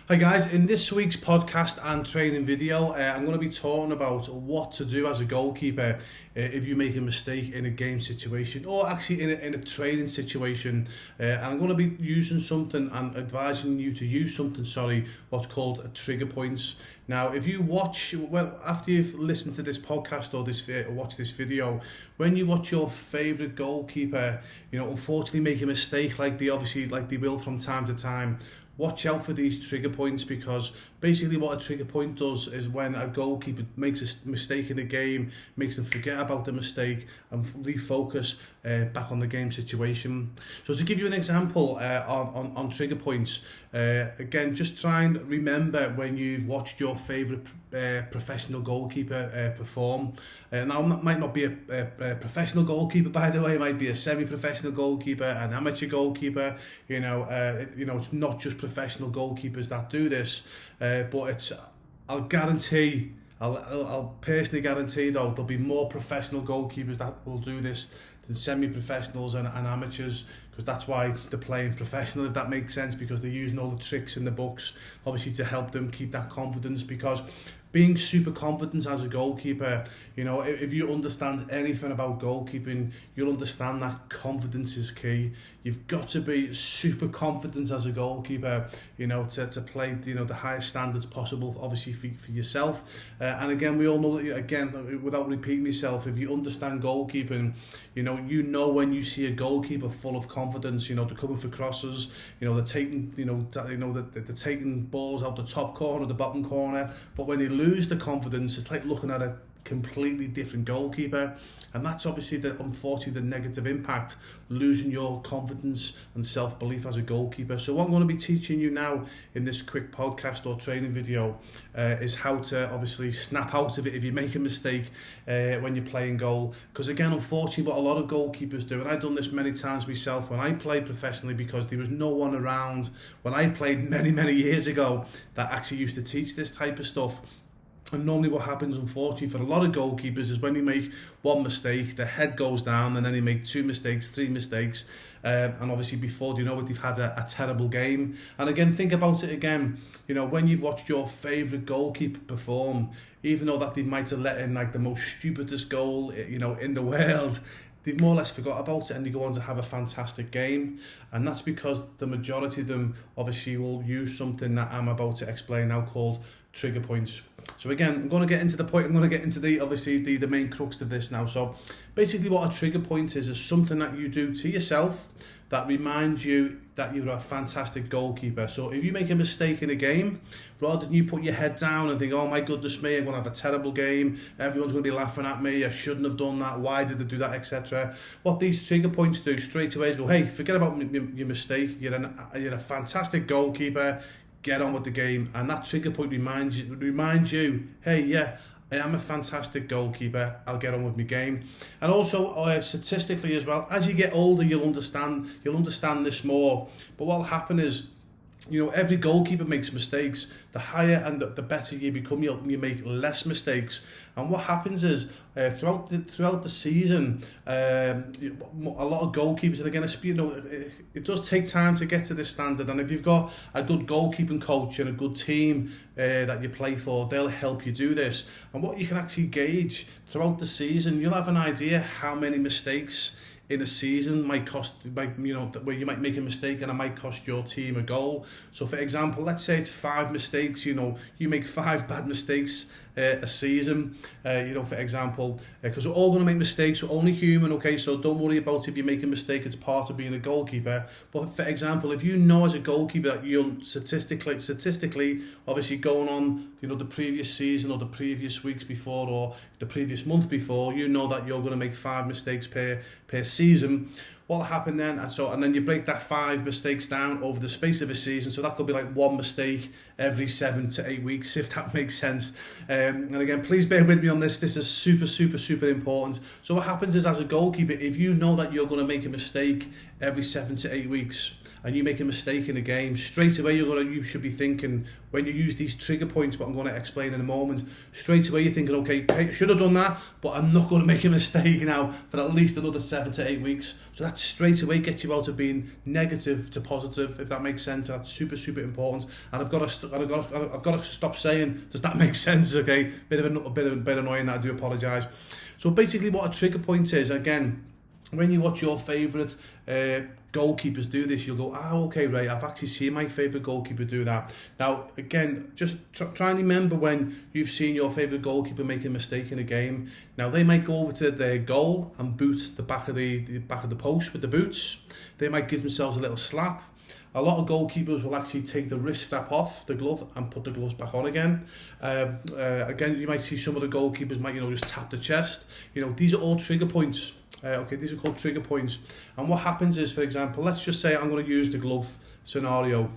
Hi guys, in this week's podcast and training video, I'm going to be talking about what to do as a goalkeeper if you make a mistake in a game situation or actually in a training situation. And I'm going to be using something and advising you to use something, what's called trigger points. Now, if you watch, after you've listened to this podcast or watch this video, when you watch your favourite goalkeeper, unfortunately make a mistake like they will from time to time, watch out for these trigger points, because basically what a trigger point does is when a goalkeeper makes a mistake in a game, makes them forget about the mistake and refocus back on the game situation. So to give you an example on trigger points, again, just try and remember when you've watched your favourite professional goalkeeper perform. Now, it might not be a professional goalkeeper, by the way. It might be a semi-professional goalkeeper, an amateur goalkeeper. It's not just professional goalkeepers that do this, but I'll personally guarantee though there'll be more professional goalkeepers that will do this than semi-professionals and amateurs, because that's why they're playing professional, if that makes sense, because they're using all the tricks in the books obviously to help them keep that confidence. Because being super confident as a goalkeeper, if you understand anything about goalkeeping, you'll understand that confidence is key. You've got to be super confident as a goalkeeper, to play, the highest standards possible, obviously for yourself. And again, we all know that, again, without repeating myself, if you understand goalkeeping, when you see a goalkeeper full of confidence, they're coming for crosses, they're taking, they're taking balls out the top corner, the bottom corner, but when they lose the confidence, it's like looking at a completely different goalkeeper. And that's obviously unfortunately the negative impact, losing your confidence and self-belief as a goalkeeper. So what I'm going to be teaching you now in this quick podcast or training video is how to obviously snap out of it if you make a mistake when you're playing goal. Because again, unfortunately, what a lot of goalkeepers do, and I've done this many times myself when I played professionally, because there was no one around when I played many years ago that actually used to teach this type of stuff. And normally what happens, unfortunately, for a lot of goalkeepers is when they make one mistake, their head goes down, and then they make 2 mistakes, 3 mistakes. And obviously before they know it, they've had a terrible game. And again, think about it again. When you've watched your favourite goalkeeper perform, even though that they might have let in like the most stupidest goal, in the world, they've more or less forgot about it and they go on to have a fantastic game. And that's because the majority of them obviously will use something that I'm about to explain now called trigger points. So again, I'm going to get into the point, I'm going to get into the main crux of this now. So basically what a trigger point is something that you do to yourself that reminds you that you're a fantastic goalkeeper. So if you make a mistake in a game, rather than you put your head down and think, oh my goodness me, I'm going to have a terrible game, everyone's going to be laughing at me, I shouldn't have done that, why did I do that, etc. What these trigger points do straight away is go, hey, forget about your mistake, you're a fantastic goalkeeper, get on with the game. And that trigger point reminds you, hey, yeah, I am a fantastic goalkeeper, I'll get on with my game. And also statistically as well, as you get older, you'll understand this more. But what'll happen is, every goalkeeper makes mistakes. The higher and the better you become, you make less mistakes. And what happens is throughout the season, a lot of goalkeepers, and again, it does take time to get to this standard. And if you've got a good goalkeeping coach and a good team that you play for, they'll help you do this. And what you can actually gauge throughout the season, you'll have an idea how many mistakes in a season might cost, where you might make a mistake and it might cost your team a goal. So for example, let's say it's 5 mistakes, you make 5 bad mistakes a season, for example, because we're all going to make mistakes, we're only human, okay, so don't worry about if you make a mistake, it's part of being a goalkeeper. But for example, if you know as a goalkeeper that you're statistically obviously going on, the previous season or the previous weeks before or the previous month before, you know that you're going to make 5 mistakes per season. What'll happen then? And then you break that 5 mistakes down over the space of a season. So that could be like 1 mistake every 7 to 8 weeks, if that makes sense. And again, please bear with me on this. This is super important. So what happens is, as a goalkeeper, if you know that you're going to make a mistake every 7 to 8 weeks, and you make a mistake in a game, straight away you should be thinking, when you use these trigger points, what I'm going to explain in a moment, straight away you're thinking, okay, hey, I should have done that, but I'm not going to make a mistake now for at least another 7 to 8 weeks. So that straight away gets you out of being negative to positive, if that makes sense. That's super, super important. And I've got to stop saying, does that make sense? Okay, bit annoying that, I do apologise. So basically what a trigger point is, again, when you watch your favourite goalkeepers do this, you'll go, okay, right, I've actually seen my favourite goalkeeper do that. Now, again, just try and remember when you've seen your favourite goalkeeper make a mistake in a game. Now, they might go over to their goal and boot the back of the post with the boots. They might give themselves a little slap. A lot of goalkeepers will actually take the wrist strap off the glove and put the gloves back on again. Again, you might see some of the goalkeepers might, just tap the chest. These are all trigger points. Okay, these are called trigger points. And what happens is, for example, let's just say I'm going to use the glove scenario.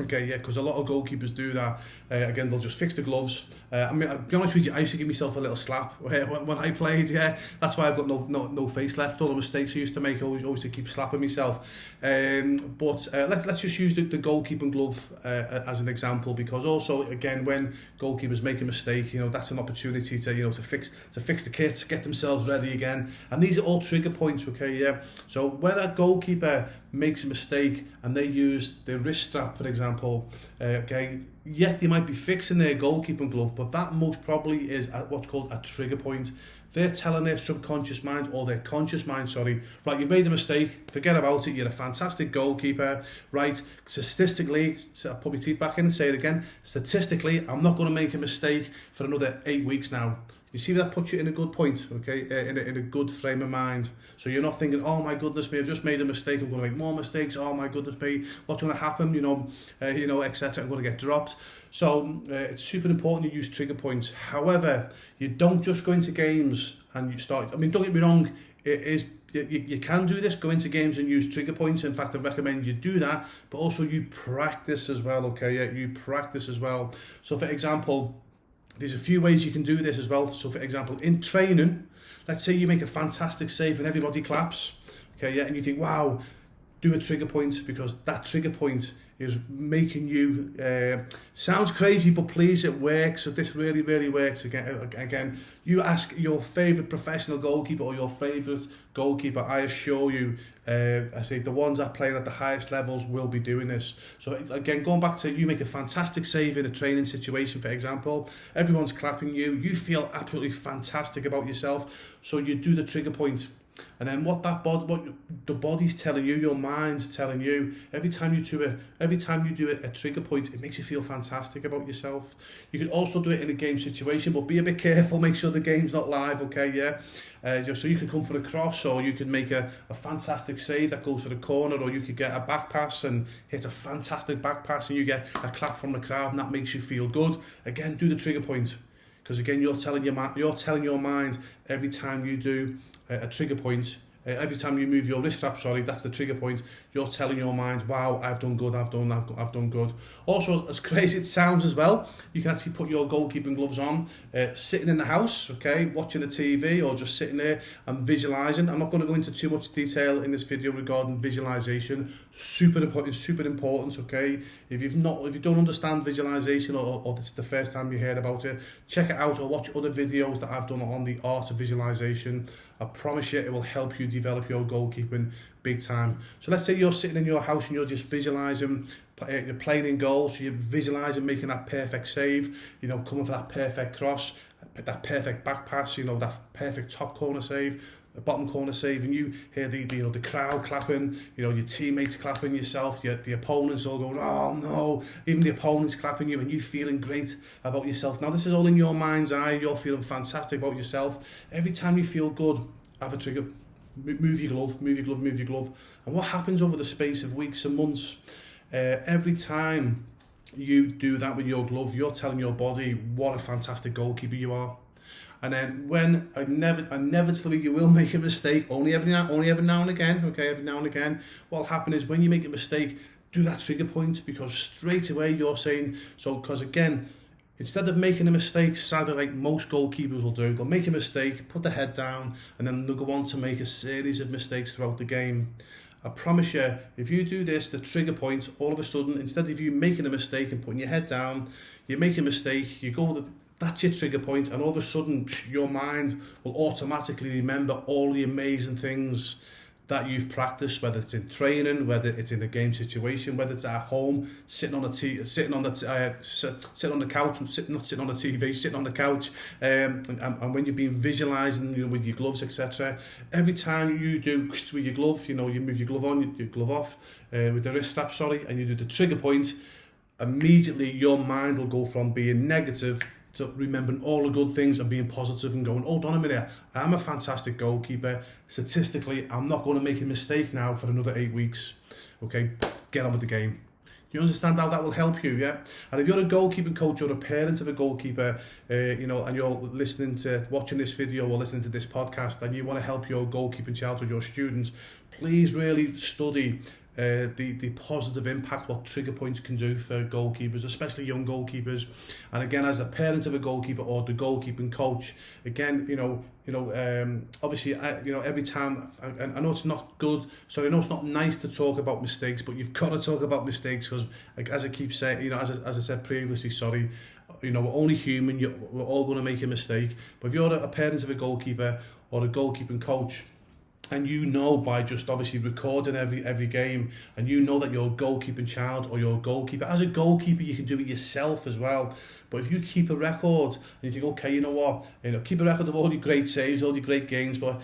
Okay, yeah, because a lot of goalkeepers do that. Again, they'll just fix the gloves. I mean, I'll be honest with you, I used to give myself a little slap when I played, yeah. That's why I've got no face left. All the mistakes I used to make, always to keep slapping myself. But let's just use the goalkeeping glove as an example, because also, again, when goalkeepers make a mistake, that's an opportunity to fix the kits, get themselves ready again. And these are all trigger points, okay, yeah. So when a goalkeeper makes a mistake and they use the wrist strap, for example, okay, yet they might be fixing their goalkeeping glove, but that most probably is what's called a trigger point. They're telling their subconscious mind, or their conscious mind, sorry, right, you've made a mistake, forget about it, you're a fantastic goalkeeper, right, statistically, I'll put my teeth back in and say it again, statistically, I'm not going to make a mistake for another 8 weeks now. You see, that puts you in a good point, okay, in a good frame of mind. So you're not thinking, oh my goodness me, I've just made a mistake, I'm going to make more mistakes, oh my goodness me, what's going to happen, etc. I'm going to get dropped. So it's super important you use trigger points. However, you don't just go into games and you start, don't get me wrong, you can do this, go into games and use trigger points. In fact, I recommend you do that, but also you practice as well, okay, yeah, you practice as well. So for example, there's a few ways you can do this as well. So for example, in training, let's say you make a fantastic save and everybody claps, okay, yeah, and you think, wow, do a trigger point, because that trigger point is making you, sounds crazy, but please, it works. So this really, really works. Again, you ask your favourite professional goalkeeper or your favourite goalkeeper, I assure you, I say the ones that are playing at the highest levels will be doing this. So again, going back to, you make a fantastic save in a training situation, for example, everyone's clapping you feel absolutely fantastic about yourself, so you do the trigger point. And then what the body's telling you, your mind's telling you, every time you do a trigger point, it makes you feel fantastic about yourself. You can also do it in a game situation, but be a bit careful, make sure the game's not live, okay, yeah. So you can come for a cross, or you could make a fantastic save that goes to the corner, or you could get a back pass and hit a fantastic back pass and you get a clap from the crowd, and that makes you feel good. Again, do the trigger point, because again, you're telling your mind every time you do a trigger point, every time you move your wrist strap, that's the trigger point. You're telling your mind, wow, I've done good, I've done good. Also, as crazy it sounds as well, you can actually put your goalkeeping gloves on, sitting in the house, okay, watching the TV, or just sitting there and visualising. I'm not going to go into too much detail in this video regarding visualisation. Super important, okay. If you don't understand visualisation, or this is the first time you heard about it, check it out or watch other videos that I've done on the art of visualisation. I promise you, it will help you develop your goalkeeping big time. So let's say you're sitting in your house and you're just visualising, you're playing in goal, so you're visualising making that perfect save, coming for that perfect cross, that perfect back pass, that perfect top corner save, the bottom corner save, and you hear the crowd clapping, your teammates clapping, yourself, the opponents all going, oh no, even the opponents clapping you, and you feeling great about yourself. Now this is all in your mind's eye, you're feeling fantastic about yourself. Every time you feel good, have a trigger, move your glove. And what happens over the space of weeks and months, every time you do that with your glove, you're telling your body what a fantastic goalkeeper you are. And then when inevitably you will make a mistake, only every now and again, okay, every now and again, what'll happen is when you make a mistake, do that trigger point, because straight away you're saying, because again, instead of making a mistake, sadly, like most goalkeepers will do, they'll make a mistake, put their head down, and then they'll go on to make a series of mistakes throughout the game. I promise you, if you do this, the trigger point, all of a sudden, instead of you making a mistake and putting your head down, you make a mistake, you go, that's your trigger point, and all of a sudden, your mind will automatically remember all the amazing things that you've practiced, whether it's in training, whether it's in a game situation, whether it's at home, sitting on the couch, and not sitting on the TV, sitting on the couch, and when you've been visualizing, you know, with your gloves, etc. Every time you do with your glove, you know, you move your glove on, your glove off, with the wrist strap, and you do the trigger point, immediately your mind will go from being negative to remembering all the good things and being positive and going, hold on a minute, I'm a fantastic goalkeeper. Statistically, I'm not going to make a mistake now for another 8 weeks. Okay, get on with the game. You understand how that will help you, yeah? And if you're a goalkeeping coach or a parent of a goalkeeper, you know, and you're watching this video or listening to this podcast, and you want to help your goalkeeping child or your students, please really study the positive impact what trigger points can do for goalkeepers, especially young goalkeepers. And again, as a parent of a goalkeeper or the goalkeeping coach, again, obviously, every time, I know it's not good, so I know it's not nice to talk about mistakes, but you've got to talk about mistakes because, like, as I keep saying, you know, as I said previously, you know, we're only human, we're all going to make a mistake. But if you're a parent of a goalkeeper or a goalkeeping coach, and you know, by just obviously recording every game, and you know that you're a goalkeeping child or you're a goalkeeper, as a goalkeeper you can do it yourself as well. But if you keep a record and you think, okay, you know what, keep a record of all your great saves, all your great games, but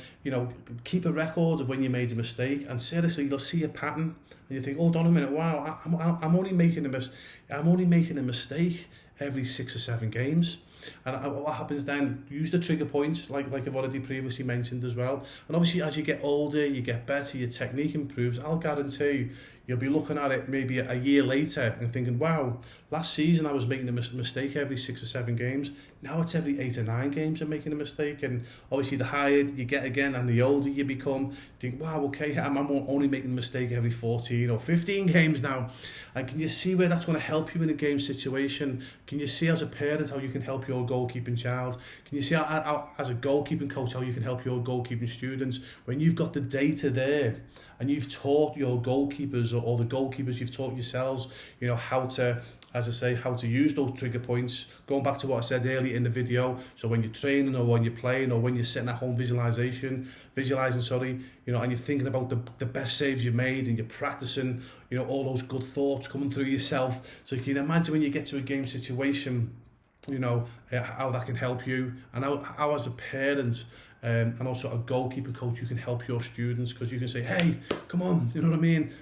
keep a record of when you made a mistake, and seriously, you'll see a pattern, and you think, hold on a minute, wow, I'm only making a mistake every 6 or 7 games. And what happens then, use the trigger points like I've already previously mentioned as well. And obviously, as you get older, you get better, your technique improves. I'll guarantee you'll be looking at it maybe a year later and thinking, wow, last season I was making a mistake every 6 or 7 games. Now it's every 8 or 9 games I'm making a mistake. And obviously, the higher you get again and the older you become, you think, wow, okay, I'm only making a mistake every 14 or 15 games now. And can you see where that's going to help you in a game situation? Can you see as a parent how you can help your goalkeeping child? Can you see how as a goalkeeping coach how you can help your goalkeeping students? When you've got the data there and you've taught your goalkeepers or the goalkeepers, you've taught yourselves, how to, as I say, how to use those trigger points. Going back to what I said earlier in the video, so when you're training or when you're playing or when you're sitting at home visualizing, and you're thinking about the best saves you've made and you're practicing, all those good thoughts coming through yourself. So you can imagine when you get to a game situation, how that can help you, and how as a parent and also a goalkeeping coach, you can help your students, because you can say, hey, come on, you know what I mean?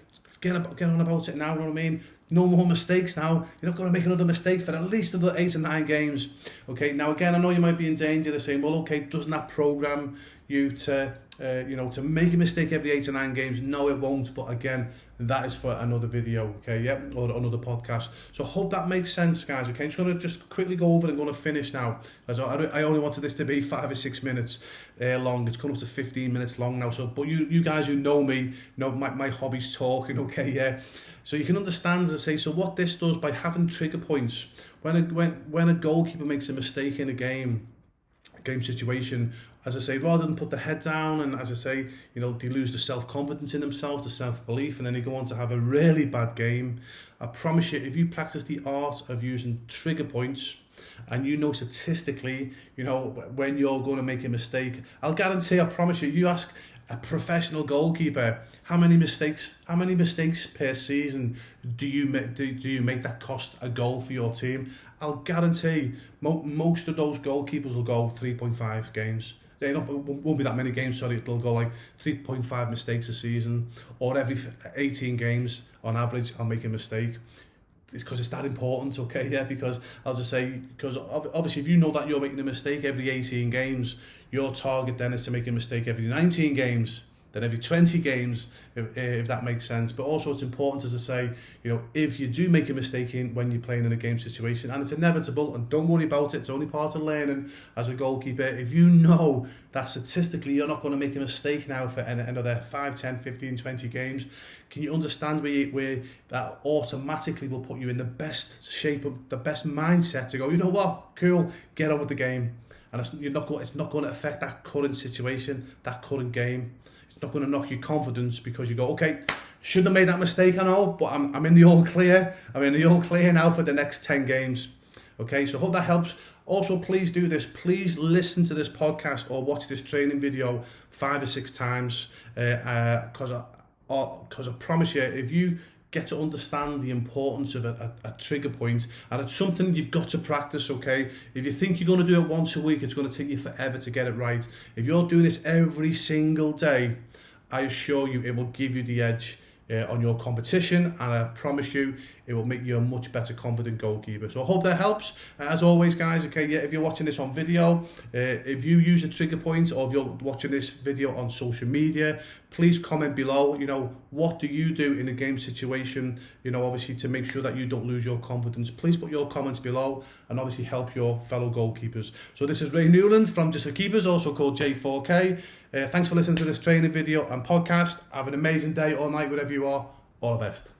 Get on about it now, you know what I mean? No more mistakes now. You're not going to make another mistake for at least another 8 or 9 games. Okay, now again, I know you might be in danger of saying, well, okay, doesn't that program you to make a mistake every 8 or 9 games? No, it won't. But again, that is for another video, okay, yeah, or another podcast. So I hope that makes sense, guys. Okay, I'm just going to quickly go over and going to finish now. As I only wanted this to be 5 or 6 minutes long. It's come up to 15 minutes long now. So, but you guys who know me, know my hobby's talking, okay, yeah. So you can understand, as I say, so what this does by having trigger points, when a goalkeeper makes a mistake in a game situation, as I say, rather than put the head down and, as I say, they lose the self-confidence in themselves, the self-belief, and then they go on to have a really bad game. I promise you, if you practice the art of using trigger points, and statistically, when you're going to make a mistake, I promise you ask a professional goalkeeper, how many mistakes per season do you make that cost a goal for your team? I'll guarantee most of those goalkeepers will go 3.5 games. It won't be that many games, sorry, it'll go like 3.5 mistakes a season, or every 18 games on average I'll make a mistake. It's because it's that important, okay, yeah, because as I say, because obviously if you know that you're making a mistake every 18 games, your target then is to make a mistake every 19 games, then every 20 games, if that makes sense. But also it's important, as I say, if you do make a mistake when you're playing in a game situation, and it's inevitable, and don't worry about it, it's only part of learning as a goalkeeper. If you know that statistically you're not going to make a mistake now for another 5, 10, 15, 20 games, can you understand where that automatically will put you in the best shape, the best mindset to go, you know what, cool, get on with the game. And it's not going to affect that current situation, that current game. not going to knock your confidence because you go, okay, shouldn't have made that mistake, I know, but I'm in the all clear. I'm in the all clear now for the next 10 games. Okay, so hope that helps. Also, please do this. Please listen to this podcast or watch this training video 5 or 6 times, because I promise you, if you get to understand the importance of a trigger point, and it's something you've got to practice, okay? If you think you're going to do it once a week, it's going to take you forever to get it right. If you're doing this every single day, I assure you it will give you the edge on your competition, and I promise you it will make you a much better confident goalkeeper. So I hope that helps. As always, guys, okay, yeah, if you're watching this on video, if you use a trigger point, or if you're watching this video on social media, please comment below, you know, what do you do in a game situation, you know, obviously to make sure that you don't lose your confidence. Please put your comments below and obviously help your fellow goalkeepers. So this is Ray Newland from Just for Keepers, also called J4K. Thanks for listening to this training video and podcast. Have an amazing day or night, wherever you are. All the best.